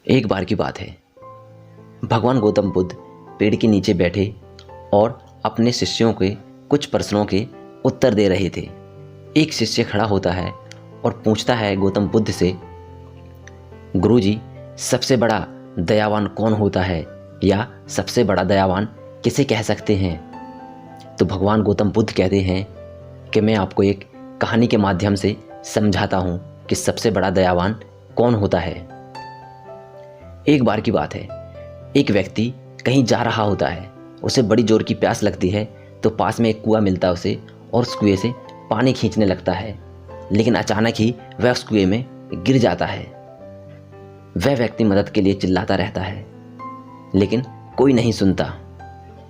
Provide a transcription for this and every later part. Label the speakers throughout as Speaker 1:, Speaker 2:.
Speaker 1: एक बार की बात है, भगवान गौतम बुद्ध पेड़ के नीचे बैठे और अपने शिष्यों के कुछ प्रश्नों के उत्तर दे रहे थे। एक शिष्य खड़ा होता है और पूछता है गौतम बुद्ध से, गुरुजी, सबसे बड़ा दयावान कौन होता है, या सबसे बड़ा दयावान किसे कह सकते हैं? तो भगवान गौतम बुद्ध कहते हैं कि मैं आपको एक कहानी के माध्यम से समझाता हूँ कि सबसे बड़ा दयावान कौन होता है। एक बार की बात है, एक व्यक्ति कहीं जा रहा होता है। उसे बड़ी जोर की प्यास लगती है तो पास में एक कुआं मिलता है उसे, और उस कुएं से पानी खींचने लगता है। लेकिन अचानक ही वह उस कुएं में गिर जाता है। वह व्यक्ति मदद के लिए चिल्लाता रहता है, लेकिन कोई नहीं सुनता।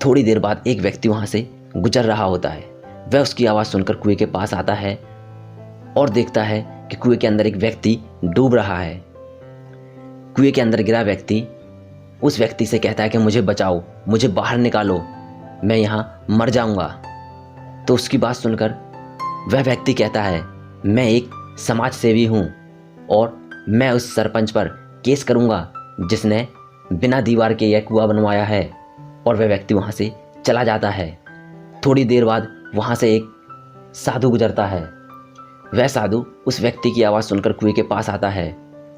Speaker 1: थोड़ी देर बाद एक व्यक्ति वहां से गुजर रहा होता है। वह उसकी आवाज़ सुनकर कुएं के पास आता है और देखता है कि कुएं के अंदर एक व्यक्ति डूब रहा है। कुएं के अंदर गिरा व्यक्ति उस व्यक्ति से कहता है कि मुझे बचाओ, मुझे बाहर निकालो, मैं यहाँ मर जाऊँगा। तो उसकी बात सुनकर वह व्यक्ति कहता है, मैं एक समाज सेवी हूँ और मैं उस सरपंच पर केस करूँगा जिसने बिना दीवार के यह कुआं बनवाया है। और वह व्यक्ति वहाँ से चला जाता है। थोड़ी देर बाद वहाँ से एक साधु गुजरता है। वह साधु उस व्यक्ति की आवाज़ सुनकर कुएं के पास आता है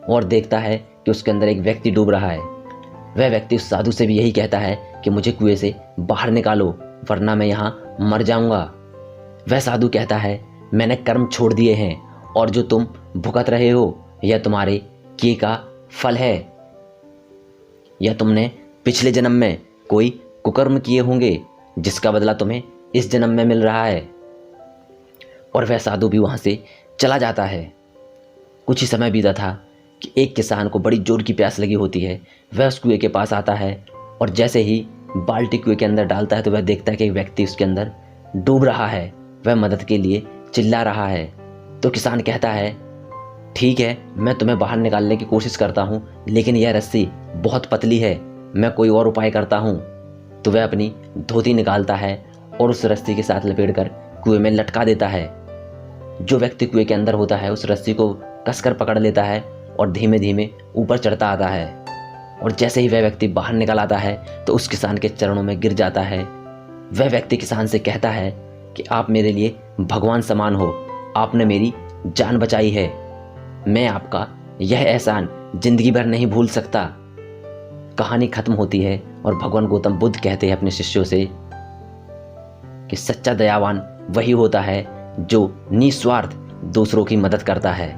Speaker 1: और देखता है कि उसके अंदर एक व्यक्ति डूब रहा है। वह व्यक्ति उस साधु से भी यही कहता है कि मुझे कुएं से बाहर निकालो, वरना मैं यहाँ मर जाऊँगा। वह साधु कहता है, मैंने कर्म छोड़ दिए हैं और जो तुम भुगत रहे हो यह तुम्हारे किए का फल है, या तुमने पिछले जन्म में कोई कुकर्म किए होंगे जिसका बदला तुम्हें इस जन्म में मिल रहा है। और वह साधु भी वहाँ से चला जाता है। कुछ ही समय बीता था कि एक किसान को बड़ी जोर की प्यास लगी होती है। वह उस कुएं के पास आता है और जैसे ही बाल्टी कुएं के अंदर डालता है तो वह देखता है कि एक व्यक्ति उसके अंदर डूब रहा है। वह मदद के लिए चिल्ला रहा है। तो किसान कहता है, ठीक है, मैं तुम्हें बाहर निकालने की कोशिश करता हूँ, लेकिन यह रस्सी बहुत पतली है, मैं कोई और उपाय करता हूँ। तो वह अपनी धोती निकालता है और उस रस्सी के साथ लपेटकर कुएं में लटका देता है। जो व्यक्ति कुएं के अंदर होता है उस रस्सी को कसकर पकड़ लेता है और धीमे धीमे ऊपर चढ़ता आता है। और जैसे ही वह व्यक्ति बाहर निकल आता है तो उस किसान के चरणों में गिर जाता है। वह व्यक्ति किसान से कहता है कि आप मेरे लिए भगवान समान हो, आपने मेरी जान बचाई है, मैं आपका यह एहसान जिंदगी भर नहीं भूल सकता। कहानी खत्म होती है और भगवान गौतम बुद्ध कहते हैं अपने शिष्यों से कि सच्चा दयावान वही होता है जो निस्वार्थ दूसरों की मदद करता है।